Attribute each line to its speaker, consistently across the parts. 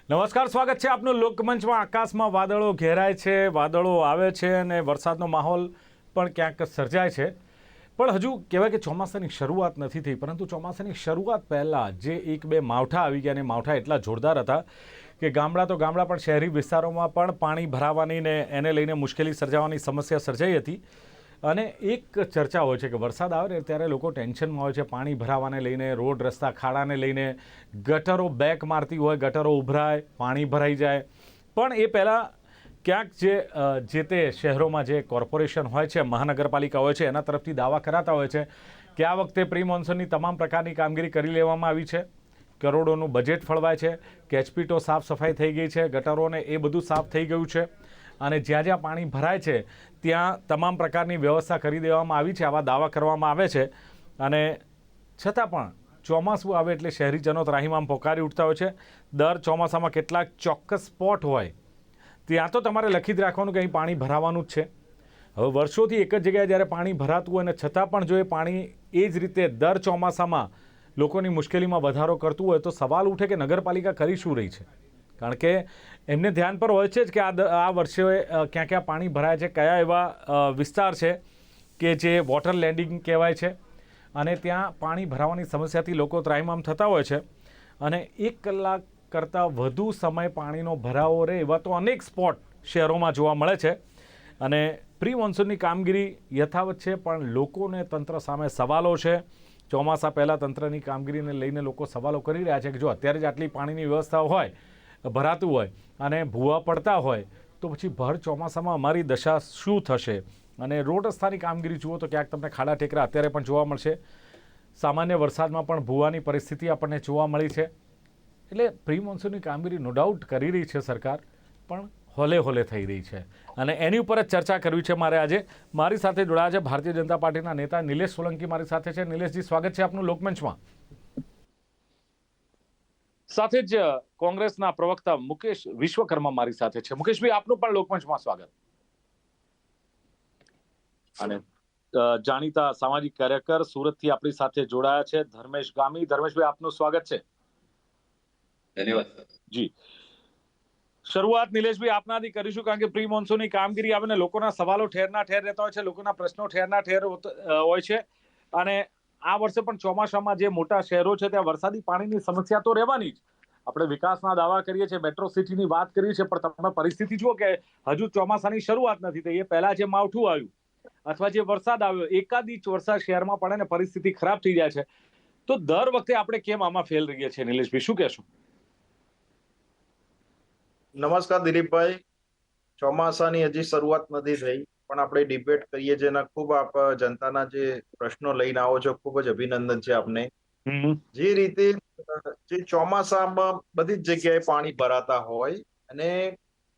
Speaker 1: નમસ્કાર, સ્વાગત છે આપનું લોકમંચમાં। આકાશમાં વાદળો ઘેરાય છે, વાદળો આવે છે અને વરસાદનો માહોલ પણ ક્યાંક સર્જાય છે। પણ હજુ કહેવાય કે ચોમાસાની શરૂઆત નથી થઈ, પરંતુ ચોમાસાની શરૂઆત પહેલાં જે એક બે માવઠા આવી ગયા અને માવઠા એટલા જોરદાર હતા કે ગામડા તો ગામડા પણ શહેરી વિસ્તારોમાં પણ પાણી ભરાવાની ને એને લઈને મુશ્કેલી સર્જાવાની સમસ્યા સર્જાઈ હતી। અને એક ચર્ચા હોય છે કે વરસાદ આવે ને ત્યારે લોકો ટેન્શનમાં હોય છે, પાણી ભરાવાને લઈને, રોડ રસ્તા ખાડાને લઈને, ગટરો બેક મારતી હોય, ગટરો ઉભરાય, પાણી ભરાઈ જાય। પણ એ પહેલાં ક્યાંક જે તે શહેરોમાં જે કોર્પોરેશન હોય છે, મહાનગરપાલિકા હોય છે, એના તરફથી દાવા કરાતા હોય છે કે આ વખતે પ્રી મોન્સૂનની તમામ પ્રકારની કામગીરી કરી લેવામાં આવી છે, કરોડોનું બજેટ ફળવાય છે, કેચપીટો સાફ સફાઈ થઈ ગઈ છે, ગટરોને એ બધું સાફ થઈ ગયું છે અને જ્યાં જ્યાં પાણી ભરાય છે ત્યાં તમામ પ્રકારની વ્યવસ્થા કરી દેવામાં આવી છે, આવા દાવા કરવામાં આવે છે। અને છતાં પણ ચોમાસું આવે એટલે શહેરીજનો ત્રાહિમામ પોકારી ઉઠતા હોય છે। દર ચોમાસામાં કેટલાક ચોક્કસ સ્પોટ હોય ત્યાં તો તમારે લખી જ રાખવાનું કે અહીં પાણી ભરાવાનું જ છે। હવે વર્ષોથી એક જ જગ્યાએ જ્યારે પાણી ભરાતું હોય અને છતાં પણ જો એ પાણી એ જ રીતે દર ચોમાસામાં લોકોની મુશ્કેલીમાં વધારો કરતું હોય તો સવાલ ઉઠે કે નગરપાલિકા કરી શું રહી છે? કારણ કે એમને ધ્યાન પર હોય છે જ કે આ વર્ષે ક્યાં ક્યાં પાણી ભરાય છે, કયા એવા વિસ્તાર છે કે જે વોટર લેન્ડિંગ કહેવાય છે અને ત્યાં પાણી ભરાવાની સમસ્યાથી લોકો ત્રાહિમામ થતા હોય છે। અને 1 કલાક કરતાં વધુ સમય પાણીનો ભરાવો રહે એવા તો અનેક સ્પોટ શહેરોમાં જોવા મળે છે। અને પ્રી મોન્સૂનની કામગીરી યથાવત છે, પણ લોકોને તંત્ર સામે સવાલો છે। ચોમાસા પહેલાં તંત્રની કામગીરીને લઈને લોકો સવાલો કરી રહ્યા છે કે જો અત્યારે જ આટલી પાણીની વ્યવસ્થા હોય, ભરાતું હોય અને ભૂવા પડતા હોય તો પછી ભર ચોમાસામાં અમારી દશા શું થશે? અને રોડ રસ્તાની કામગીરી જુઓ તો ક્યાંક તમને ખાડા ટેકરા અત્યારે પણ જોવા મળશે, સામાન્ય વરસાદમાં પણ ભૂવાની પરિસ્થિતિ આપણને જોવા મળી છે। એટલે પ્રી મોન્સૂનની કામગીરી નો ડાઉટ કરી રહી છે સરકાર, પણ હોલે હોલે થઈ રહી છે અને એની ઉપર જ ચર્ચા કરવી છે મારે આજે। મારી સાથે જોડાયા છે ભારતીય જનતા પાર્ટીના નેતા નિલેશ સોલંકી મારી સાથે છે। નિલેશજી, સ્વાગત છે આપનું લોકમંચમાં। સાથે જ કોંગ્રેસના પ્રવક્તા મુકેશ વિશ્વકર્મા મારી સાથે છે। મુકેશભાઈ, આપનું પણ લોકમંચમાં સ્વાગત। અને જાણીતા સામાજિક કાર્યકર સુરતથી આપણી સાથે જોડાયા છે ધર્મેશ ગામી। ધર્મેશભાઈ, આપનું સ્વાગત છે।
Speaker 2: ધન્યવાદ
Speaker 1: જી। શરૂઆત નિલેશભાઈ આપનાથી કરીશું, કારણ કે પ્રી મોન્સૂનની કામગીરી આવે ને લોકોના સવાલો ઠેરના ઠેર રહેતા હોય છે, લોકોના પ્રશ્નો ઠેરના ઠેર હોય છે। અને આ વર્ષે પણ ચોમાસામાં જે મોટા શહેરો છે ત્યાં વરસાદી પાણીની સમસ્યા તો રહેવાની જ। આપણે વિકાસના દાવા કરીએ છીએ, મેટ્રો સિટીની વાત કરીએ છીએ, પણ તમે પરિસ્થિતિ જુઓ કે હજુ ચોમાસાની શરૂઆત નથી થઈ, એ પહેલા જે માવઠું આવ્યું અથવા જે વરસાદ આવ્યો, એકાદ ઇંચ વરસાદ શહેરમાં પડે ને પરિસ્થિતિ ખરાબ થઈ જાય છે। તો દર વખતે આપણે કેમ આમાં ફેલ રહીએ છીએ? નિલેશભાઈ, શું કહેશો?
Speaker 3: નમસ્કાર દિલીપભાઈ। ચોમાસાની હજી શરૂઆત નથી થઈ, પણ આપણે ડિબેટ કરીએ છીએ અને ખૂબ આપ જનતાના જે પ્રશ્નો લઈને આવો છો, ખૂબ જ અભિનંદન છે આપને। જે રીતે જે ચોમાસામાં બધી જ જગ્યાએ પાણી ભરાતા હોય અને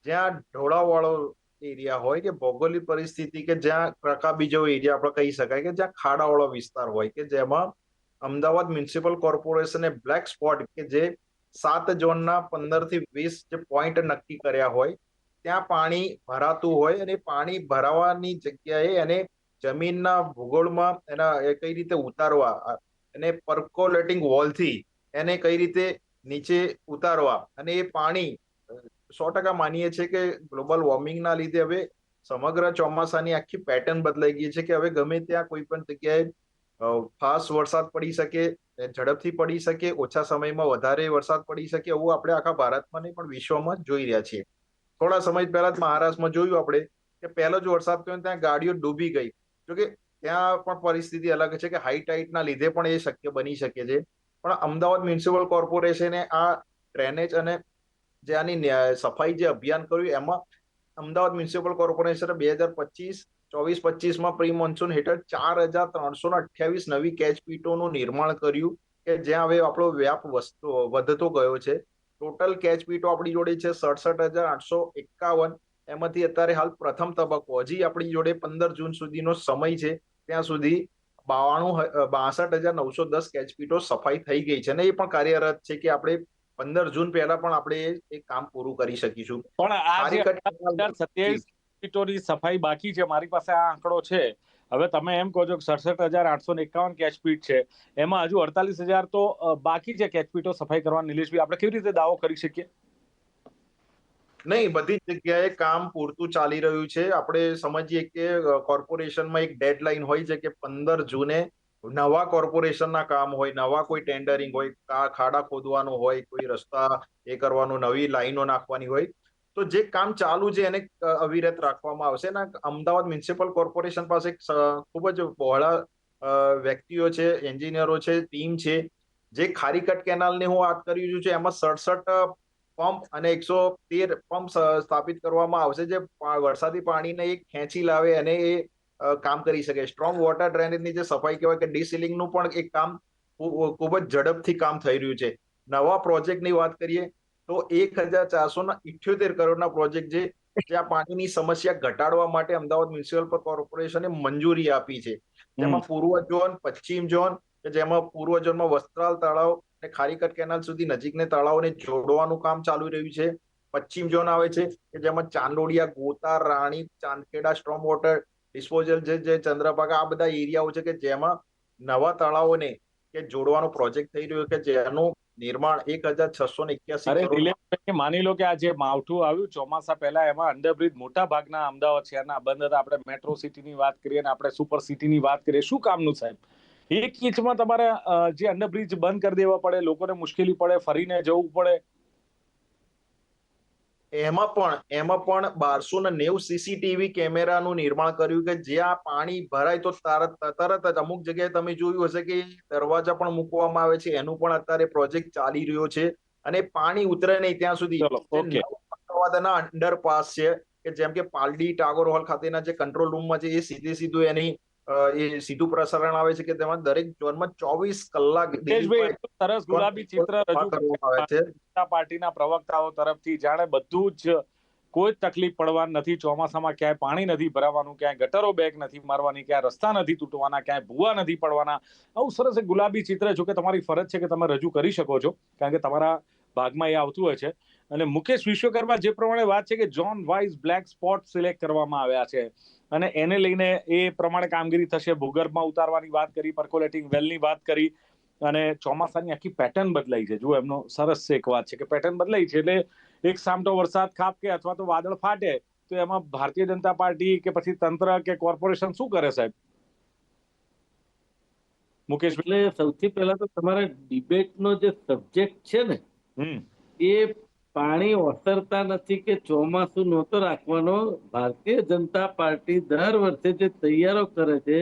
Speaker 3: જ્યાં ઢોળાવવાળો એરિયા હોય કે ભૌગોલિક પરિસ્થિતિ કે જ્યાં રકાબી જેવો એરિયા આપણે કહી શકાય કે જ્યાં ખાડાવાળો વિસ્તાર હોય કે જેમાં અમદાવાદ મ્યુનિસિપલ કોર્પોરેશને બ્લેક સ્પોટ કે જે 7 ઝોનના 15 થી 20 જે પોઈન્ટ નક્કી કર્યા હોય ત્યાં પાણી ભરાતું હોય અને પાણી ભરાવાની જગ્યાએ એને જમીનના ભૂગોળમાં એના કઈ રીતે ઉતારવા, એને પર્કોલેટિંગ વોલથી એને કઈ રીતે નીચે ઉતારવા અને એ પાણી 100% માનીએ છીએ કે ગ્લોબલ વોર્મિંગના લીધે હવે સમગ્ર ચોમાસાની આખી પેટર્ન બદલાઈ ગઈ છે કે હવે ગમે ત્યાં કોઈ પણ જગ્યાએ ફાસ્ટ વરસાદ પડી શકે, ઝડપથી પડી શકે, ઓછા સમયમાં વધારે વરસાદ પડી શકે, એવું આપણે આખા ભારતમાં નહીં પણ વિશ્વમાં જોઈ રહ્યા છીએ। થોડા સમય પહેલા જ મહારાષ્ટ્રમાં જોયું આપણે કે પહેલો જ વરસાદ થયો ત્યાં ગાડીઓ ડૂબી ગઈ। જોકે ત્યાં પણ પરિસ્થિતિ અલગ છે કે હાઈ ટાઈડના લીધે પણ એ શક્ય બની શકે છે, પણ અમદાવાદ મ્યુનિસિપલ કોર્પોરેશને આ ડ્રેનેજ અને જે આની સફાઈ જે અભિયાન કર્યું એમાં અમદાવાદ મ્યુનિસિપલ કોર્પોરેશને 2024-25માં પ્રી મોન્સૂન હેઠળ 4,328 નવી કેચપીટોનું નિર્માણ કર્યું કે જ્યાં હવે આપણો વ્યાપ વધતો ગયો છે। ટોટલ કેચપીટો આપણી જોડે છે 67,851, એમાંથી અત્યારે હાલ પ્રથમ તબક્કો, હજી આપણી જોડે 15 જૂન સુધીનો સમય છે, ત્યાં સુધી 62,910 કેચપીટો સફાઈ થઈ ગઈ છે અને એ પણ કાર્યરત છે કે આપણે 15 જૂન પહેલા પણ આપણે એ કામ પૂરું કરી શકીશું।
Speaker 1: પણ આ જે 27 કેચપીટોની સફાઈ બાકી છે, મારી પાસે આ આંકડો છે, હવે તમે એમ કહો છો કે 67,851 કેચપીટ છે, એમાં હજુ 48,000 તો બાકી છે કેચપીટો સફાઈ કરવા। નિલેશભાઈ, આપણે કેવી રીતે દાવો કરી શકીએ?
Speaker 3: નહીં, બધી જ જગ્યાએ કામ પૂરતું ચાલી રહ્યું છે. આપણે સમજીએ કે કોર્પોરેશનમાં એક ડેડલાઈન હોય છે કે 15 જૂને નવા કોર્પોરેશનના કામ હોય, નવા કોઈ ટેન્ડરિંગ હોય, ખાડા ખોદવાનું હોય, કોઈ રસ્તા એ કરવાનું, નવી લાઈનો નાખવાની હોય. તો જે કામ ચાલુ છે એને અવિરત રાખવામાં આવશે. અને અમદાવાદ મ્યુનિસિપલ કોર્પોરેશન પાસે ખૂબ જ બહોળા વ્યક્તિઓ છે, એન્જિનિયરો છે, ટીમ છે. જે ખારીકટ કેનાલની હું વાત કરી રહ્યું છું એમાં 67 પંપ અને 113 પંપ સ્થાપિત કરવામાં આવશે, જે વરસાદી પાણીને એક ખેંચી લાવે અને એ કામ કરી શકે. સ્ટ્રોંગ વોટર ડ્રેનેજની જે સફાઈ કહેવાય કે ડીસીલિંગનું પણ એક કામ ખૂબ જ ઝડપથી કામ થઈ રહ્યું છે. નવા પ્રોજેક્ટની વાત કરીએ તો 1478 કરોડના પ્રોજેક્ટ છે, જે આ પાણીની સમસ્યા ઘટાડવા માટે અમદાવાદ મ્યુનિસિપલ કોર્પોરેશને મંજૂરી આપી છે. જેમાં પૂર્વ ઝોન, પશ્ચિમ ઝોન, કે જેમાં પૂર્વ ઝોનમાં વસ્ત્રાલ તળાવ અને ખારીકટ કેનાલ સુધી નજીકને તળાવોને જોડવાનું કામ ચાલુ રહ્યું છે. પશ્ચિમ ઝોન આવે છે કે જેમાં ચાંદોડિયા, ગોતા, રાણી, ચાંદખેડા સ્ટ્રોમ વોટર ડિસ્પોઝલ છે, જે ચંદ્રભાગા, આ બધા એરિયાઓ છે કે જેમાં નવા તળાવોને કે જોડવાનો પ્રોજેક્ટ થઈ રહ્યો કે જેનું નિર્માણ 1681
Speaker 1: અરે
Speaker 3: કરોડ.
Speaker 1: દિલીપભાઈ, માની લો કે આ જે માવઠું આવ્યું ચોમાસા પહેલા, એમાં અંડરબ્રિજ મોટા ભાગના અમદાવાદ શહેરના બંધ હતા. આપણે મેટ્રો સિટીની વાત કરીએ અને આપણે સુપર સિટીની વાત કરીએ, શું કામનું સાહેબ? 1 ઇંચમાં તમારે જે અંડરબ્રિજ બંધ કરી દેવા પડે, લોકોને મુશ્કેલી પડે, ફરીને જવું પડે.
Speaker 3: એમાં પણ 1290 સીસીટીવી કેમેરાનું નિર્માણ કર્યું કે જ્યાં પાણી ભરાય તો તરત જ અમુક જગ્યાએ તમે જોયું હશે કે દરવાજા પણ મૂકવામાં આવે છે. એનું પણ અત્યારે પ્રોજેક્ટ ચાલી રહ્યો છે. અને પાણી ઉતરે નહીં ત્યાં સુધી અમદાવાદના અંડરપાસ છે કે જેમ કે પાલડી ટાગોર હોલ ખાતેના જે કંટ્રોલ રૂમમાં છે, એ સીધું એની એ સીધું પ્રસારણ આવે છે કે તેમાં દરેક ઝોનમાં 24 કલાક
Speaker 1: સરસ ગુલાબી ચિત્ર રજૂ
Speaker 3: કરવામાં આવે છે.
Speaker 1: પાર્ટીના પ્રવક્તાઓ તરફથી, જાણે બધું જ કોઈ તકલીફ પડવાની નથી. ચોમાસામાં ક્યાંય પાણી નથી ભરાવાનું, ક્યાંય ગટરો બેક નથી મારવાની, ક્યાંય રસ્તા નથી તૂટવાના, ક્યાંય ભૂવા નથી પડવાના. આવું સરસ એક ગુલાબી ચિત્ર. જો કે તમારી ફરજ છે કે તમે રજૂ કરી શકો છો, કારણ કે તમારા ભાગમાં એ આવતું હોય છે. અને મુકેશ વિશ્વકર્મા જે પ્રમાણે વાત છે કે zone wise black spot select કરવામાં આવ્યા છે અને એને લઈને એ પ્રમાણે કામગીરી થશે. ભૂગર્ભમાં ઉતારવાની વાત કરી, પર્કોલેટિંગ વેલની વાત કરી, અને ચોમાસાની આખી પેટર્ન બદલાઈ છે. જો એમનો સરસ એક વાત છે કે પેટર્ન બદલાઈ છે, એટલે એક સામટો વરસાદ ખાબકે અથવા તો વાદળ ફાટે તો એમાં ભારતીય જનતા પાર્ટી કે પછી તંત્ર કે કોર્પોરેશન શું કરે સાહેબ? મુકેશ,
Speaker 4: એટલે સૌથી પહેલા તો તમારે ડિબેટનો જે સબ્જેક્ટ છે ને, એ પાણી ઓસરતા નથી કે ચોમાસું નહોતો રાખવાનો. ભારતીય જનતા પાર્ટી દર વર્ષે જે તૈયારો કરે છે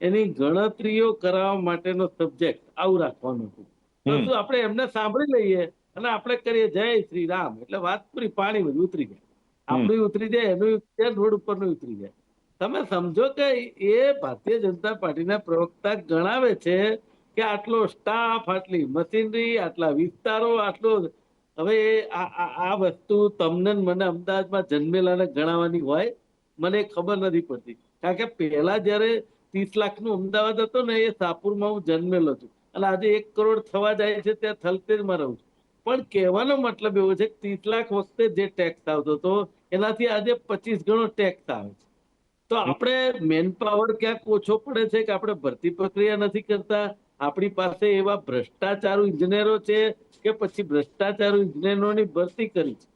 Speaker 4: એની ગણતરીઓ કરાવવા માટેનો સબ્જેક્ટ આવું રાખવાનું હતું. પરંતુ આપણે એમને સાંભળી લઈએ અને આપણે કરીએ જય શ્રી રામ, એટલે વાત પૂરી. પાણી બધું ઉતરી જાય, આપણું ઉતરી જાય, એનું રોડ ઉપરનું ઉતરી જાય. તમે સમજો કે એ ભારતીય જનતા પાર્ટીના પ્રવક્તા ગણાવે છે કે આટલો સ્ટાફ, આટલી મશીનરી, આટલા વિસ્તારો, આટલો. હવે આ વસ્તુ તમને મને અમદાવાદમાં જન્મેલાને ગણાવવાની હોય? મને ખબર નથી પડતી. કારણ કે પહેલા જયારે 30 લાખનું અમદાવાદ હતો ને, એ શાહપુરમાં હું જન્મેલો છું અને આજે 1 કરોડ થવા જાય છે ત્યાં થલતેજમાં રહું છું. પણ કહેવાનો મતલબ એવો છે કે 30 લાખ વખતે જે ટેક્સ આવતો હતો એનાથી આજે 25 ગણો ટેક્સ આવે છે. તો આપણે મેન પાવર ક્યાંક ઓછો પડે છે કે આપણે ભરતી પ્રક્રિયા નથી કરતા? આપણી પાસે એવા ભ્રષ્ટાચારુ ઇજનેરો છે કે પછી ભ્રષ્ટાચારુ ઇજનેરોની ભરતી કરી છે?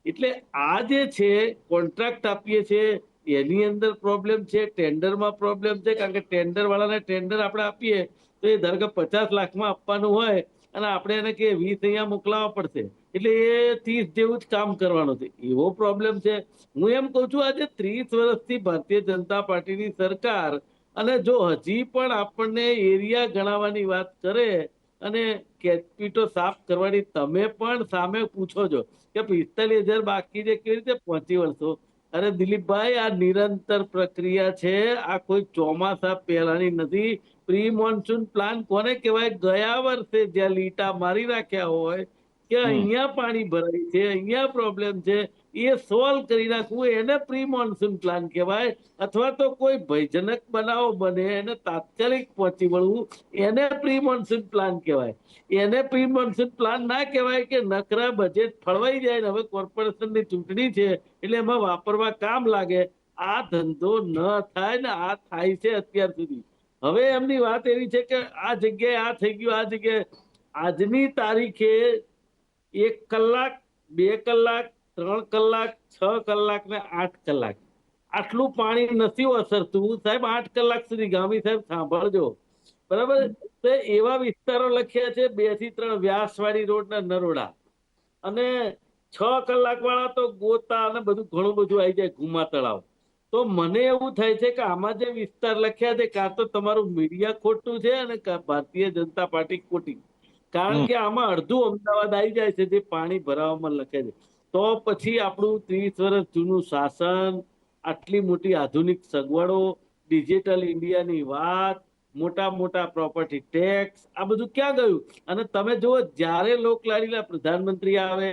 Speaker 4: એટલે આ જે છે કોન્ટ્રાક્ટ આપીએ છીએ એની અંદર પ્રોબ્લેમ છે, ટેન્ડરમાં પ્રોબ્લેમ છે. કારણ કે ટેન્ડર વાળાને ટેન્ડર આપણે આપીએ તો એ ધારો કે 50 લાખમાં આપવાનું હોય અને આપણે એને કે 20 અહીંયા મોકલાવવા પડશે, એટલે એ 30 જેવું જ કામ કરવાનું છે. એવો પ્રોબ્લેમ છે. હું એમ કઉ છું, આજે 30 વર્ષથી ભારતીય જનતા પાર્ટીની સરકાર, અને જો હજી પણ આપણને એરિયા ગણાવવાની વાત કરે અને કેપીટો સાફ કરવાની તમે પણ સામે પૂછો છો કે 45,000 બાકી છે, કેવી રીતે પહોંચી વળશો? અરે દિલીપભાઈ, આ નિરંતર પ્રક્રિયા છે. આ કોઈ ચોમાસા પહેલાની નથી. પ્રી મોન્સૂન પ્લાન કોને કહેવાય? ગયા વર્ષે જ્યાં લીટા મારી રાખ્યા હોય કે અહીંયા પાણી ભરાય છે, અહીંયા પ્રોબ્લેમ છે, એ સોલ્વ કરી નાખવું, એને પ્રી મોન્સૂન પ્લાન કહેવાય. અથવા તો કોઈ ભયજનક બનાવો બને એને તાત્કાલિક પહોંચી વળવું, એને પ્રી મોન્સૂન પ્લાન કહેવાય. એને પ્રી મોન્સૂન પ્લાન ના કહેવાય કે નકરા બજેટ ફળવાઈ જાય ને હવે કોર્પોરેશનની ચૂંટણી છે એટલે એમાં વાપરવા કામ લાગે. આ ધંધો ન થાય ને આ થાય છે અત્યાર સુધી. હવે એમની વાત એવી છે કે આ જગ્યાએ આ થઈ ગયું, આ જગ્યાએ. આજની તારીખે 1 કલાક, 2 કલાક, 3 કલાક, 6 કલાક ને 8 કલાક આટલું પાણી નથી ઓસરતું સાહેબ. 8 કલાક સુધી ગામી સાહેબ સાંભળજો, બરાબર. તો એવા વિસ્તારો લખ્યા છે 2 થી 3 વ્યાસવાડી રોડ ના નરોડા, અને 6 કલાક વાળા તો ગોતા અને બધું ઘણું બધું આવી જાય, ઘુમા તળાવ. તો મને એવું થાય છે કે આમાં જે વિસ્તાર લખ્યા છે, કાં તો તમારું મીડિયા ખોટું છે અને ભારતીય જનતા પાર્ટી ખોટી. કારણ કે આમાં અડધું અમદાવાદ આવી જાય છે જે પાણી ભરાવામાં લખે છે. તો પછી આપણું 30 વર્ષ જૂનું શાસન, આટલી મોટી આધુનિક સગવડો, ડિજિટલ ઇન્ડિયાની વાત, મોટા મોટા પ્રોપર્ટી ટેક્સ, આ બધું ક્યાં ગયું? અને તમે જુઓ, જ્યારે લોકલાડીલા પ્રધાનમંત્રી આવે,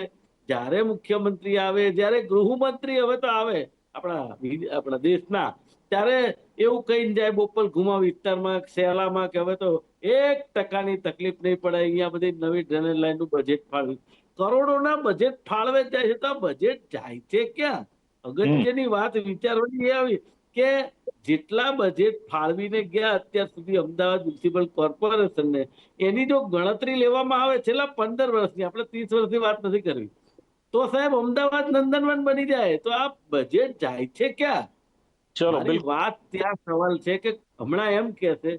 Speaker 4: જ્યારે મુખ્યમંત્રી આવે, જ્યારે ગૃહમંત્રી હવે તો આવે આપણા દેશના, ત્યારે એવું કહીને જાય બોપલ ઘુમા વિસ્તારમાં, શેલામાં, કે હવે તો 1% તકલીફ નહીં પડે, અહીંયા બધી નવી ડ્રેનેજ લાઈન નું બજેટ ફાળવ્યું. કરોડોના બજેટ ફાળવે જાય છે, તો આ બજેટ જાય છે ક્યાં? અગત્યની વાત વિચારવાની એ આવી કે જેટલા બજેટ ફાળવીને ગયા અત્યાર સુધી અમદાવાદ મ્યુનિસિપલ કોર્પોરેશનને, એની જો ગણતરી લેવામાં આવે છેલ્લા 15 વર્ષની, આપણે 30 વર્ષની વાત નથી કરવી, તો સાહેબ અમદાવાદ નંદનવન બની જાય. તો આ બજેટ જાય છે ક્યાં? મારી વાત ત્યાં સવાલ છે કે હમણાં એમ કે છે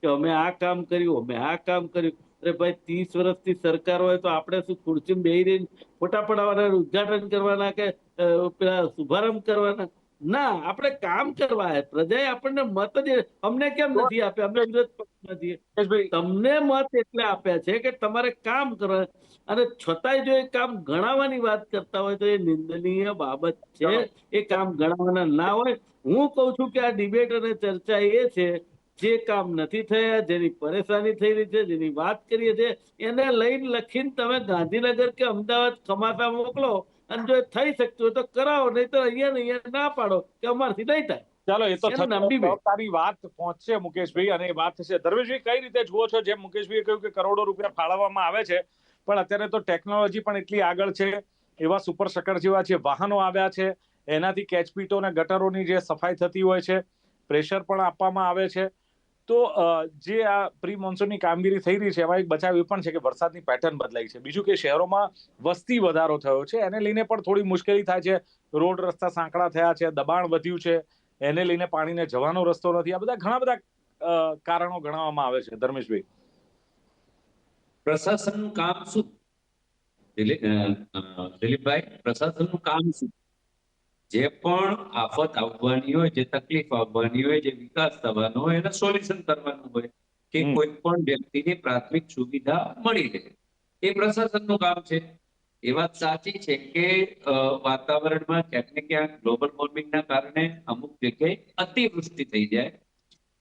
Speaker 4: કે અમે આ કામ કર્યું, અમે આ કામ કર્યું. અરે ભાઈ, 30 વર્ષથી સરકાર હોય તો આપણે શું ખુરશીમાં બેહી રહીને ફોટા પડાવવાના, ઉદઘાટન કરવાના કે પેલા શુભારંભ કરવાના? ના, આપણે કામ કરવા. પ્રજાએ આપણને મત જ અમને કેમ નથી આપ્યા? અમે વિરોધ પક્ષમાં છીએ. તમને મત એટલે આપ્યા છે કે તમારે કામ કરવા, અને છતાંય જો એ કામ ગણાવવાની વાત કરતા હોય તો એ નિંદનીય બાબત છે. એ કામ ગણાવવાના ના હોય. હું કઉ છું કે આ ડિબેટ અને ચર્ચા એ છે, જે કામ નથી થયા, જેની પરેશાની થઈ રહી છે, જેની વાત કરીએ છીએ, એને લઈને લખીને તમે ગાંધીનગર કે અમદાવાદ ખમાસા મોકલો, અને જો થઈ શકતું હોય તો કરાવો, નહીં તો અહીંયા ના પાડો કે અમારથી નહીં થાય.
Speaker 1: ચાલો, એ તો તારી વાત પહોંચશે મુકેશભાઈ, અને એ વાત થશે. ધર્મેશભાઈ, કઈ રીતે જુઓ છો? જેમ મુકેશભાઈએ કહ્યું કે કરોડો રૂપિયા ફાળવવામાં આવે છે, પણ અત્યારે તો ટેકનોલોજી પણ એટલી આગળ છે, એવા સુપર શકર જેવા છે વાહનો આવ્યા છે, એનાથી કેચપીટો અને ગટરોની જે સફાઈ થતી હોય છે, પ્રેશર પણ આપવામાં આવે છે. તો જે આ પ્રી મોન્સૂનની કામગીરી થઈ રહી છે, એમાં એક બચાવ એ પણ છે કે વરસાદની પેટર્ન બદલાઈ છે. બીજું કે શહેરોમાં વસ્તી વધારો થયો છે, એને લઈને પણ થોડી મુશ્કેલી થાય છે. રોડ રસ્તા સાંકડા થયા છે, દબાણ વધ્યું છે, એને લઈને પાણીને જવાનો રસ્તો નથી. આ બધા ઘણા બધા કારણો ગણાવવામાં આવે છે. ધર્મેશભાઈ,
Speaker 2: પ્રશાસનનું કામ શું? દિલીપભાઈ, પ્રશાસનનું કામ શું? જે પણ આફત આવવાની હોય, જે તકલીફ આવવાની હોય, જે વિકાસ થવાનો હોય, એને સોલ્યુશન કરવાનું હોય, કે કોઈ પણ વ્યક્તિને પ્રાથમિક સુવિધા મળી રહે, એ પ્રશાસનનું કામ છે. એ વાત સાચી છે કે વાતાવરણમાં ક્યાંક ને ક્યાંક ગ્લોબલ વોર્મિંગના કારણે અમુક જગ્યાએ અતિવૃષ્ટિ થઈ જાય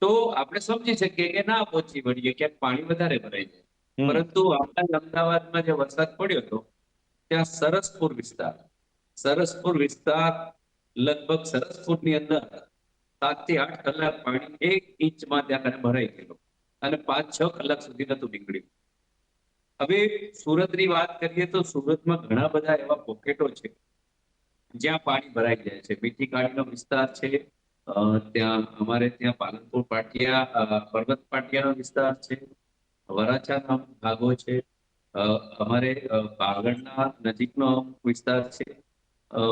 Speaker 2: તો આપણે સમજી શકીએ કે ના પહોંચી વળીએ, ક્યાંક પાણી વધારે ભરાઈ જાય. પરંતુ આપણા અમદાવાદમાં જે વરસાદ પડ્યો હતો, ત્યાં સરસપુર વિસ્તાર લગભગ સરસપુરની અંદર 7 થી 8 કલાક પાણી 1 ઇંચમાં ત્યાં ભરાઈ ગયેલો, અને 5-6 કલાક સુધી નતું નીકળ્યું. હવે સુરતની વાત કરીએ તો સુરતમાં ઘણા બધા એવા પોકેટો છે જ્યાં પાણી ભરાઈ જાય છે. મીઠી કાળીનો વિસ્તાર છે, ત્યાં અમારે ત્યાં પાલનપુર પાટિયા, પર્વત પાટિયાનો વિસ્તાર છે, વરાછાના ભાગો છે, અમારે પાગળના નજીકનો વિસ્તાર છે,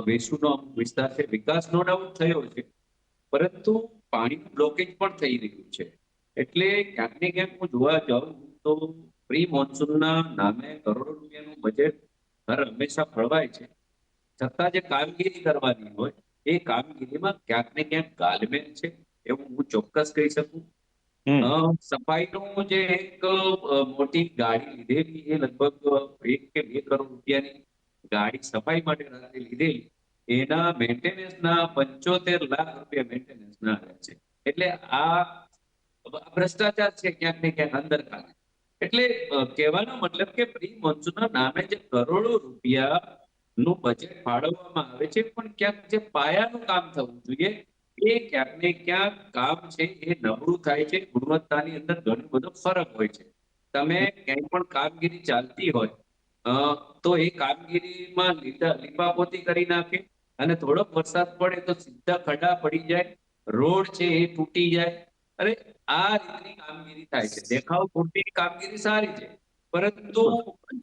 Speaker 2: વેસુનો વિસ્તાર છે. વિકાસ નો ડાઉટ થયો છે, પરંતુ પાણીનું બ્લોકેજ પણ થઈ રહ્યું છે. એટલે ક્યાંક ને ક્યાંક હું જોવા જાઉં તો પ્રી મોન્સૂનના નામે કરોડો રૂપિયાનું બજેટ હંમેશા ફળવાય છે, છતાં જે કામગીરી કરવાની હોય એ કામગીરીમાં ક્યાંક ને ક્યાંક ગાલમેલ છે, એવું હું ચોક્કસ કહી શકું. સફાઈનું જે એક મોટી ગાડી લીધેલી, એ લગભગ 1 કે 2 કરોડ રૂપિયાની ગાડી સફાઈ માટે લીધેલી, એના મેન્ટેનન્સના 75 લાખ રૂપિયા મેન્ટેનન્સના આવ્યા છે. એટલે આ ભ્રષ્ટાચાર છે ક્યાંક ને ક્યાંક અંદર કાલે. એટલે કહેવાનો મતલબ કે પ્રી મોન્સૂનના નામે જે કરોડો રૂપિયા નું બજેટ ફાળવવામાં આવે છે, પણ ક્યાંક જે પાયાનું કામ થવું જોઈએ એ ક્યાંક ને ક્યાંક કામ છે એ નબળું થાય છે. ગુણવત્તાની અંદર ઘણો બધો ફરક હોય છે. તમે ક્યાંય પણ કામગીરી ચાલતી હોય તો એ કામગીરીમાં લીપાપોતી કરી નાખે, અને થોડોક વરસાદ પડે તો સીધા ખડા પડી જાય, રોડ છે એ તૂટી જાય. અરે આ રીતની કામગીરી થાય છે. દેખાવ પૂરતી કામગીરી સારી છે, પરંતુ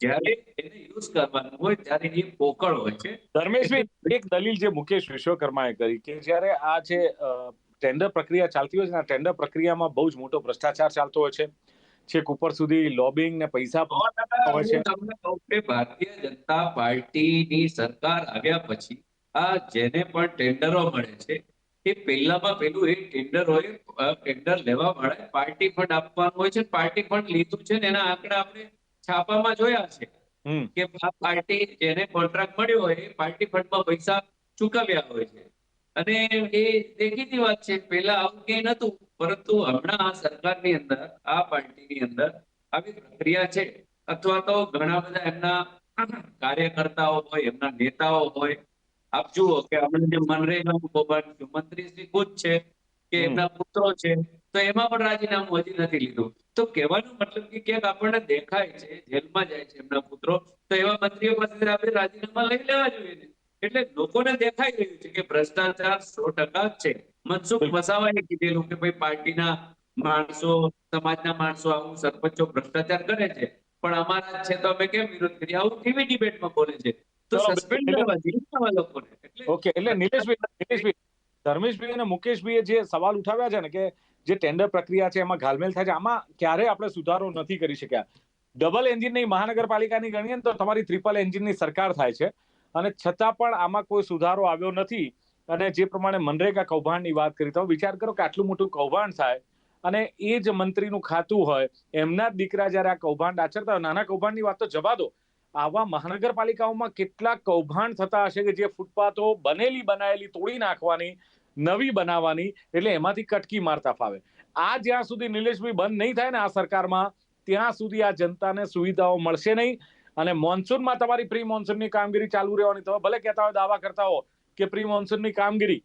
Speaker 2: જ્યારે એને યુઝ કરવાનું હોય ત્યારે એ પોકળ હોય છે.
Speaker 1: ધર્મેશભાઈ, એક દલીલ જે મુકેશ વિશ્વકર્માએ કરી કે જ્યારે આ જે ટેન્ડર પ્રક્રિયા ચાલતી હોય છે, આ ટેન્ડર પ્રક્રિયામાં બહુ જ મોટો ભ્રષ્ટાચાર ચાલતો હોય છે, છેક ઉપર સુધી લોબિંગ ને પૈસા હોય છે.
Speaker 2: હું તમને કહું કે ભારતીય જનતા પાર્ટીની સરકાર આવ્યા પછી આ જેને પણ ટેન્ડરો મળે છે એ પહેલામાં પહેલું એ ટેન્ડર લેવા મળે પાર્ટી ફંડ આપવાનું હોય છે. પાર્ટી ફંડ લીધું છે ને એના આંકડા આપણે છાપામાં જોયા છે કે આ પાર્ટી જેને કોન્ટ્રાક્ટ મળ્યો હોય એ પાર્ટી ફંડમાં પૈસા ચૂકવ્યા હોય છે. અને એ દેખીતી વાત છે, પહેલા આવું કંઈ નતું, પરંતુ હમણાં આ સરકારની અંદર આ પાર્ટીની અંદર આવી પ્રક્રિયા છે. અથવા તો ઘણા બધા એમના કાર્યકર્તાઓ હોય, એમના નેતાઓ હોય. આપ જુઓ કે હમણાં જે મનરેગાનું કૌભાંડ મંત્રી શ્રી ખુદ છે કે એમના પુત્રો છે, તો એમાં પણ રાજીનામું હજી નથી લીધું. તો કહેવાનો મતલબ કે ક્યાંક આપણને દેખાય છે જેલમાં જાય છે એમના પુત્રો, તો એવા મંત્રીઓ પાસે આપણે રાજીનામા લઈ લેવા જોઈએ ને. એટલે લોકોને દેખાઈ રહ્યું છે કે ભ્રષ્ટાચાર 100% છે. મનસુખ વસાવાએ કીધેલું કે ભાઈ પાર્ટીના માણસો, સમાજના માણસો, આવું સરપંચો ભ્રષ્ટાચાર કરે છે પણ અમારા છે તો અમે કેમ વિરોધ કરીએ, આવું ટીવી ડિબેટમાં બોલે છે. તો સસ્પેન્ડ કરવા જોઈએ આવા લોકોને.
Speaker 1: ઓકે, એટલે નિલેશભાઈ, ધર્મેશભાઈ અને મુકેશભાઈએ જે સવાલ ઉઠાવ્યા છે ને કે જે ટેન્ડર પ્રક્રિયા છે એમાં ઘાલમેલ થાય છે, આમાં ક્યારે આપણે સુધારો નથી કરી શક્યા. ડબલ એન્જિનની મહાનગરપાલિકાની ગણીએ તો તમારી ટ્રિપલ એન્જિનની સરકાર થાય છે અને છતાં પણ આમાં કોઈ સુધારો આવ્યો નથી. અને જે પ્રમાણે મનરેગા કૌભાંડની વાત કરી, તો વિચાર કરો કે આટલું મોટું કૌભાંડ થાય અને એ જ મંત્રીનું ખાતું હોય, એમના જ દીકરા જયારે આ કૌભાંડ આચરતા હોય, નાના કૌભાંડની વાત તો જવા દો, આવા મહાનગરપાલિકાઓમાં કેટલા કૌભાંડ થતા હશે કે જે ફૂટપાથો બનાયેલી તોડી નાખવાની, નવી બનાવવાની, એટલે એમાંથી કટકી મારતા ફાવે. આ જ્યાં સુધી નિલેશભાઈ બંધ નહીં થાય ને આ સરકારમાં, ત્યાં સુધી આ જનતાને સુવિધાઓ મળશે નહીં. અને મોન્સૂનમાં તમારી પ્રી મોન્સૂનની કામગીરી ચાલુ રહેવાની. તમે ભલે કહેતા હોય, દાવા કરતા હો કે પ્રી મોન્સૂનની કામગીરી,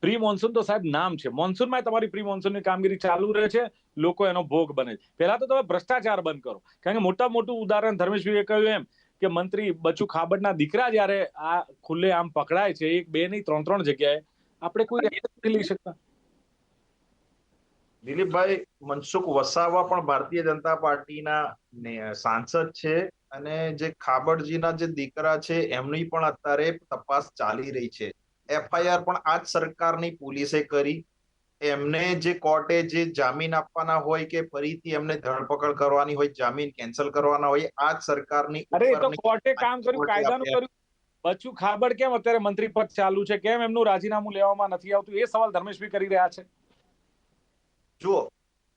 Speaker 1: પ્રી મોન્સૂન તો સાહેબ નામ છે, મોન્સૂનમાં તમારી પ્રી મોન્સૂનની કામગીરી ચાલુ રહે છે, લોકો એનો ભોગ બને છે. પહેલા તો તમે ભ્રષ્ટાચાર બંધ કરો, કારણ કે મોટું ઉદાહરણ ધર્મેશભાઈએ કહ્યું એમ કે મંત્રી બચુ ખાબડના દીકરા જયારે આ ખુલ્લે આમ પકડાય છે, 1, 2 નહીં 3 જગ્યાએ, આપણે કોઈ એક્શન લઈ શકતા.
Speaker 3: દિલીપભાઈ, મનસુખ વસાવા પણ ભારતીય જનતા પાર્ટીના સાંસદ છે અને જે ખાબડજીના જે દીકરા છે એમની પણ અત્યારે તપાસ ચાલી રહી છે. FIR પણ આ જ સરકારની પોલીસે કરી. એમને જે કોર્ટે જે જામીન આપવાના હોય કે ફરીથી એમને ધરપકડ કરવાની હોય, જામીન કેન્સલ કરવાના હોય, આ જ સરકારની
Speaker 1: કોર્ટે કામ કર્યું, કાયદાનું કર્યું. બચુ ખાબડ કેમ અત્યારે મંત્રી પદ ચાલુ છે, કેમ એમનું રાજીનામું લેવામાં નથી આવતું, એ સવાલ ધર્મેશભાઈ કરી રહ્યા છે.
Speaker 3: જુઓ,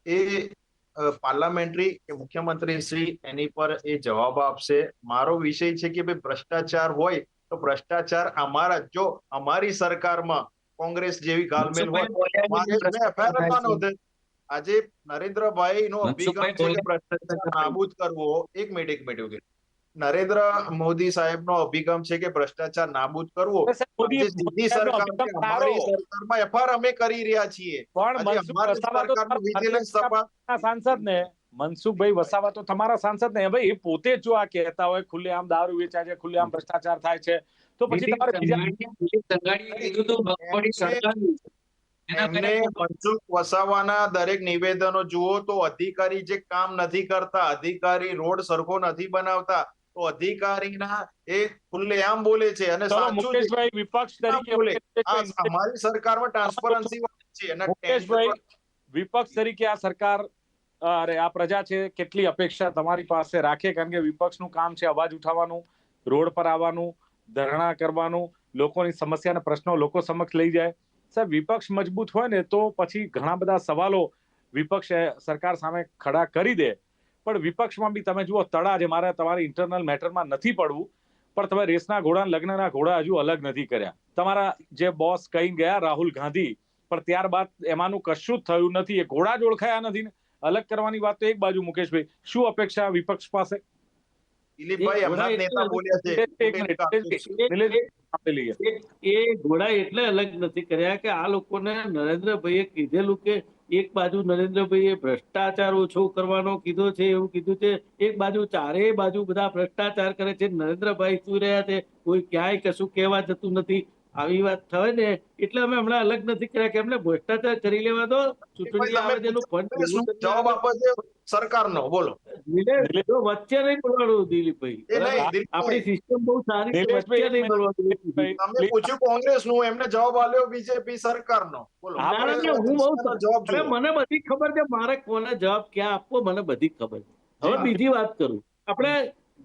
Speaker 3: એ પાર્લામેન્ટરી કે મુખ્યમંત્રી શ્રી એની પર એ જવાબ આપશે. મારો વિષય છે કે ભાઈ ભ્રષ્ટાચાર હોય તો ભ્રષ્ટાચાર જો અમારી સરકારમાં કોંગ્રેસ જેવી ગાલમેલ હોય, આજે નરેન્દ્રભાઈ નો અભિગમ છે કે ભ્રષ્ટાચાર નાબૂદ કરવો. એક મિનિટ, નરેન્દ્ર મોદી સાહેબ નો અભિગમ છે કે ભ્રષ્ટાચાર નાબૂદ કરવો. સીધી સરકાર અમારી સરકારમાં FIR અમે કરી રહ્યા છીએ.
Speaker 1: સાંસદ ને મનસુખભાઈ વસાવા તો તમારા સાંસદ ને, ભાઈ એ પોતે જો આ કહેતા હોય ખુલ્લેઆમ દારૂ વેચાય છે, ખુલ્લેઆમ ભ્રષ્ટાચાર થાય છે, તો પછી
Speaker 3: મનસુખ વસાવાના દરેક નિવેદનો જુઓ તો અધિકારી જે કામ નથી કરતા, અધિકારી રોડ સરખો નથી બનાવતા, તો અધિકારીના એ ખુલ્લેઆમ બોલે છે. અને
Speaker 1: મુકેશભાઈ વિપક્ષ તરીકે
Speaker 3: અમારી સરકારમાં ટ્રાન્સપરન્સી છે અને
Speaker 1: મુકેશભાઈ વિપક્ષ તરીકે આ સરકાર આ પ્રજા છે કેટલી અપેક્ષા તમારી પાસે રાખે? કારણ કે વિપક્ષનું કામ છે અવાજ ઉઠાવવાનું, રોડ પર આવવાનું, ધરણા કરવાનું, લોકોની સમસ્યા અને પ્રશ્નો લોકો સમક્ષ લઈ જાય. સાહેબ, વિપક્ષ મજબૂત હોય ને તો પછી ઘણા બધા સવાલો વિપક્ષ સરકાર સામે ખડા કરી દે. પણ વિપક્ષમાં બી તમે જુઓ, તળા જે તમારા ઇન્ટરનલ મેટરમાં નથી પડવું, પણ તમે રેસના ઘોડા, લગ્નના ઘોડા હજુ અલગ નથી કર્યા. તમારા જે બોસ કહી ગયા રાહુલ ગાંધી, પણ ત્યારબાદ એમાંનું કશું જ થયું નથી. એ ઘોડા જ ઓળખાયા નથી ને. અલગ કરવાની વાત તો એક બાજુ. મુકેશભાઈ, શું અપેક્ષા વિપક્ષ પાસે?
Speaker 4: દિલીપભાઈ, હમણાં નેતા બોલ્યા છે એ ઘોડા એટલે અલગ નથી કર્યા કે આ લોકોને નરેન્દ્રભાઈએ કીધેલું કે એક બાજુ નરેન્દ્રભાઈએ ભ્રષ્ટાચાર ઓછો કરવાનો કીધો છે, એવું કીધું છે, એક બાજુ ચારેય બાજુ બધા ભ્રષ્ટાચાર કરે છે. નરેન્દ્રભાઈ શું રહ્યા છે, કોઈ ક્યાંય કશું કહેવા જતું નથી. આવી વાત થાય ને એટલે અમે હમણાં અલગ નથી કર્યા કે એમને ભ્રષ્ટાચાર કરી લેવા દો, ચૂંટણી આવે તેનું ફંડ
Speaker 3: શું જવાબ આપો છે સરકારનો? બોલો.
Speaker 4: જો વચ્ચે નહીં બોલવાનું દિલીપભાઈ,
Speaker 3: એ નહીં,
Speaker 4: બરાબર?
Speaker 3: દિલીપભાઈ.
Speaker 4: આપણી સિસ્ટમ બહુ સારી છે, વચ્ચે નહીં બોલવાનું.
Speaker 3: તમે પૂછ્યું કોંગ્રેસ નું, એમને જવાબ આપ્યો બીજેપી સરકારનો. બોલો.
Speaker 1: હા,
Speaker 4: ના, ના, હું બહુ
Speaker 3: જવાબ
Speaker 4: અરે
Speaker 3: જુઓ.
Speaker 4: મને બધી ખબર છે મારે કોને જવાબ ક્યાં આપવો, મને બધી ખબર છે. હવે
Speaker 3: જી.
Speaker 4: બીજી વાત કરું, આપણે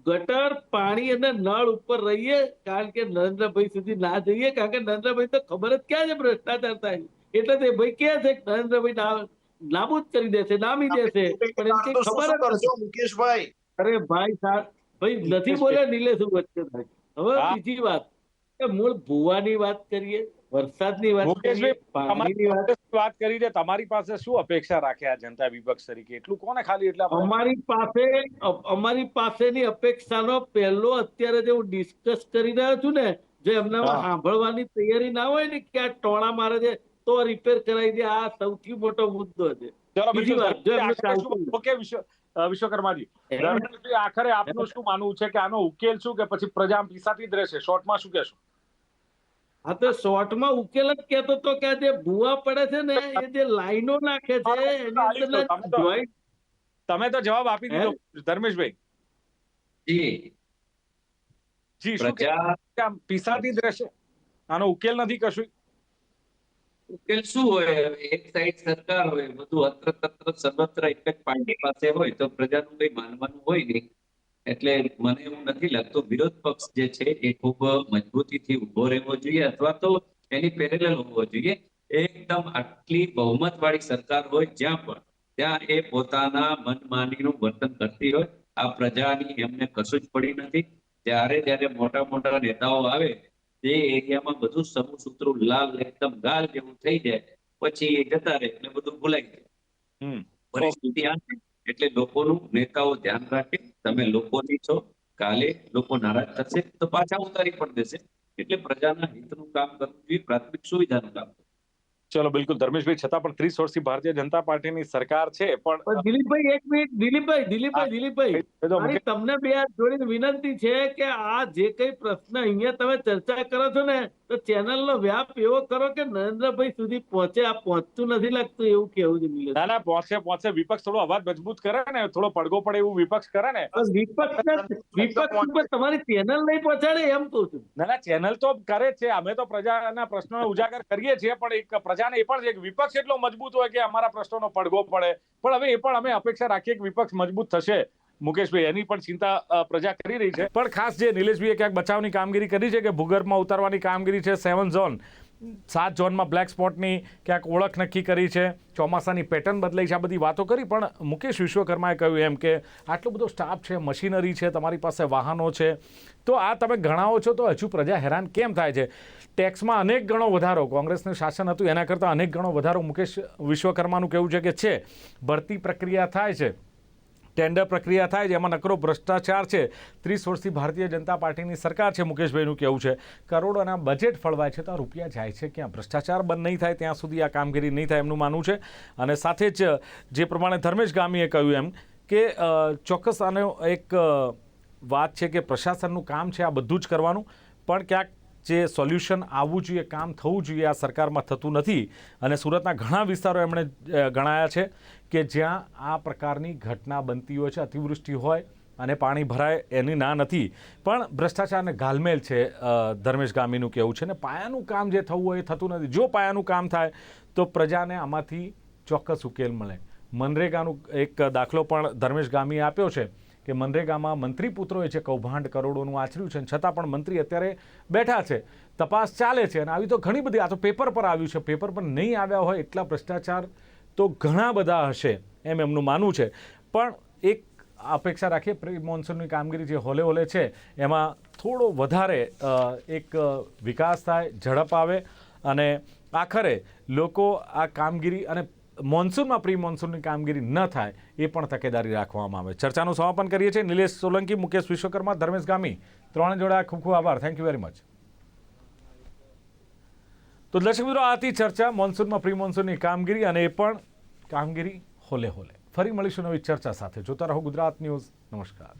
Speaker 4: ગટર પાણી અને નળ ઉપર રહીએ કારણ કે નરેન્દ્રભાઈ સુધી ના જઈએ, કારણ કે નરેન્દ્રભાઈ તો ખબર જ ક્યાં છે ભ્રષ્ટાચાર થાય, એટલે તે ભાઈ કહે છે કે નરેન્દ્રભાઈ નાબૂદ કરી દેશે, નામી દેશે, પણ એમ કઈ
Speaker 3: તો શું
Speaker 4: ખબર
Speaker 3: શું
Speaker 4: જ
Speaker 3: કરશો
Speaker 4: નથી.
Speaker 3: મુકેશભાઈ?
Speaker 4: અરે ભાઈ સાહેબ, ભાઈ નથી બોલે નિલેશ વચ્ચે થાય. હવે
Speaker 1: હા.
Speaker 4: બીજી વાત કે મૂળ ભૂવાની વાત કરીએ, વરસાદની વાત કરીએ,
Speaker 1: મુકેશભાઈ,
Speaker 4: પાણીની વાત.
Speaker 1: વાત કરી છે, તમારી પાસે શું અપેક્ષા રાખે આ જનતા વિપક્ષ તરીકે? એટલું કોને ખાલી એટલે
Speaker 4: અમારી પાસેની અપેક્ષાનો પહેલો અત્યારે જે હું ડિસ્કસ કરી રહ્યો છું ને, જો એમનામાં
Speaker 1: હા.
Speaker 4: સાંભળવાની તૈયારી ના હોય ને કે આ ટોણા મારે છે તો રિપેર કરાવી દે, આ સૌથી મોટો મુદ્દો છે.
Speaker 1: ચલો
Speaker 4: બીજી
Speaker 1: બિલકુલ.
Speaker 4: વાત, જો એમને
Speaker 1: આખરે શું-
Speaker 4: ચાલતું
Speaker 1: ઓકે, વિશ્વકર્માજી,
Speaker 4: હે?
Speaker 1: ધર્મેશભાઈ, આખરે આપનું શું માનવું છે કે આનો ઉકેલ શું, કે પછી પ્રજા પીસાતી જ રહેશે? શોર્ટમાં શું કહેશો?
Speaker 4: હા, તો શોર્ટમાં ઉકેલ જ કહેતો તો કે આ જે ભૂવા પડે છે ને, એ જે લાઈનો નાખે છે એની અંદરના જોઈન્ટ.
Speaker 1: તમે તો જવાબ આપી દીધો ધર્મેશભાઈ.
Speaker 2: જી
Speaker 1: જી, શું
Speaker 2: પ્રજા
Speaker 1: કે આમ પીસાતી જ રહેશે? આનો ઉકેલ નથી કશું?
Speaker 2: ઉકેલ શું હોય? એક સાઈડ સરકાર હોય, બધું અત્ર સર્વત્ર એક જ પાર્ટી પાસે હોય તો પ્રજાનું કઈ માનવાનું હોય નહીં. એટલે મને એવું નથી લાગતું. વિરોધ પક્ષ જે છે એ ખૂબ મજબૂતીથી ઉભો રહેવો જોઈએ, અથવા તો એની પેરેલલ હોવો જોઈએ. એકદમ આટલી બહુમત વાળી સરકાર હોય જ્યાં પણ, ત્યાં એ પોતાના મનમાનીનું વર્તન કરતી હોય. આ પ્રજાની એમને કશું જ પડી નથી. જ્યારે મોટા મોટા નેતાઓ આવે, જે એરિયામાં બધું સમૂહસૂત્રો લાલ એકદમ ગાલ જેવું થઈ જાય, પછી એ જતા રહે એટલે બધું ભૂલાઈ જાય. પરિસ્થિતિ આ છે. એટલે લોકોનું નેતાઓ ધ્યાન રાખે, તમે લોકોની છો, કાલે લોકો નારાજ થશે તો પાછા ઉતારી પણ દેશે. એટલે પ્રજાના હિતનું કામ કરવું જોઈએ, પ્રાથમિક સુવિધાનું કામ.
Speaker 1: ચલો બિલકુલ ધર્મેશભાઈ, છતાં પણ 30 વર્ષથી ભારતીય જનતા પાર્ટીની સરકાર છે, પણ
Speaker 4: દિલીપભાઈ એક મિનિટ, દિલીપભાઈ મારી તમને બે હાથ જોડીને વિનંતી છે કે આ જે કઈ પ્રશ્ન અહીંયા તમે ચર્ચા કરો છો ને, તો ચેનલનો વ્યાપ એવો કરો કે નરેન્દ્રભાઈ સુધી પહોંચે. આ પહોંચતું નથી લાગતું એવું કેવું છે નિલેશ.
Speaker 1: ના પહોંચે. વિપક્ષ થોડો અવાજ મજબૂત કરે ને, થોડો પડઘો પડે એવું વિપક્ષ કરે ને.
Speaker 4: વિપક્ષ ઉપર તમારી ચેનલ નહીં પહોંચાડે એમ કહું છું.
Speaker 1: ના ચેનલ તો કરે છે, અમે તો પ્રજાના પ્રશ્નોને ઉજાગર કરીએ છીએ, પણ એક પ્રજાને એ પણ છે કે વિપક્ષ એટલો મજબૂત હોય કે અમારા પ્રશ્નોનો પડઘો પડે. પણ હવે એ પણ અમે અપેક્ષા રાખીએ કે વિપક્ષ મજબૂત થશે. મુકેશભાઈ, એની પણ ચિંતા પ્રજા કરી રહી છે. પણ ખાસ જે નિલેશભાઈએ ક્યાંક બચાવની કામગીરી કરી છે, કે ભૂગર્ભમાં ઉતારવાની કામગીરી છે, 7 ઝોન 7 ઝોનમાં બ્લેક સ્પોટની ક્યાંક ઓળખ નક્કી કરી છે, ચોમાસાની પેટર્ન બદલાઈ છે, આ બધી વાતો કરી. પણ મુકેશ વિશ્વકર્માએ કહ્યું એમ કે આટલો બધો સ્ટાફ છે, મશીનરી છે, તમારી પાસે વાહનો છે, તો આ તમે ગણાવો છો તો હજુ પ્રજા હેરાન કેમ થાય છે? ટેક્સમાં અનેક ગણો વધારો, કોંગ્રેસનું શાસન હતું એના કરતાં અનેક ગણો વધારો મુકેશ વિશ્વકર્માનું કહેવું છે કે છે. ભરતી પ્રક્રિયા થાય છે, ટેન્ડર પ્રક્રિયા થાય છે, એમાં નકરો ભ્રષ્ટાચાર છે. 30 વર્ષથી ભારતીય જનતા પાર્ટીની સરકાર છે, મુકેશભાઈનું કહેવું છે. કરોડોના બજેટ ફળવાય છે તો આ રૂપિયા જાય છે ક્યાં? ભ્રષ્ટાચાર બંધ નહીં થાય ત્યાં સુધી આ કામગીરી નહીં થાય એમનું માનવું છે. અને સાથે જ જે પ્રમાણે ધર્મેશ ગામીએ કહ્યું એમ કે ચોક્કસ આનો એક વાત છે કે પ્રશાસનનું કામ છે આ બધું જ કરવાનું, પણ ક્યાંક જે સોલ્યુશન આવવું જોઈએ, કામ થવું જોઈએ, આ સરકારમાં થતું નથી. અને સુરતના ઘણા વિસ્તારો એમણે ગણાયા છે કે જ્યાં આ પ્રકારની ઘટના બનતી હોય છે, અતિવૃષ્ટિ હોય અને પાણી ભરાય એની ના નથી, પણ ભ્રષ્ટાચારને ઘાલમેલ છે. ધર્મેશ ગામીનું કહેવું છે ને પાયાનું કામ જે થવું હોય એ થતું નથી. જો પાયાનું કામ થાય તો પ્રજાને આમાંથી ચોક્કસ ઉકેલ મળે. મનરેગાનું એક દાખલો પણ ધર્મેશ ગામીએ આપ્યો છે કે મનરેગામાં મંત્રી પુત્રોએ જે કૌભાંડ કરોડોનું આચર્યું છે, છતાં પણ મંત્રી અત્યારે બેઠા છે, તપાસ ચાલે છે. અને આવી તો ઘણી બધી, આ તો પેપર પર આવ્યું છે, પેપર પર નહીં આવ્યા હોય એટલા ભ્રષ્ટાચાર તો ઘણા બધા હશે એમ એમનું માનવું છે. પણ એક અપેક્ષા રાખીએ પ્રી મોન્સૂનની કામગીરી જે હોલે છે એમાં થોડો વધારે એક વિકાસ થાય, ઝડપ આવે અને આખરે લોકો આ કામગીરી અને મોન્સૂનમાં પ્રી મોન્સૂનની કામગીરી ન થાય એ પણ તકેદારી રાખવામાં આવે. ચર્ચાનું સમાપન કરીએ છીએ. નિલેશ સોલંકી, મુકેશ વિશ્વકર્મા, ધર્મેશ ગામી, ત્રણે જોડે ખૂબ ખૂબ આભાર. Thank you very much. તો દર્શક મિત્રો, આ હતી ચર્ચા મોન્સૂનમાં પ્રી મોન્સૂનની કામગીરી અને એ પણ કામગીરી હોલે. ફરી મળીશું નવી ચર્ચા સાથે. જોતા રહો ગુજરાત ન્યૂઝ. નમસ્કાર.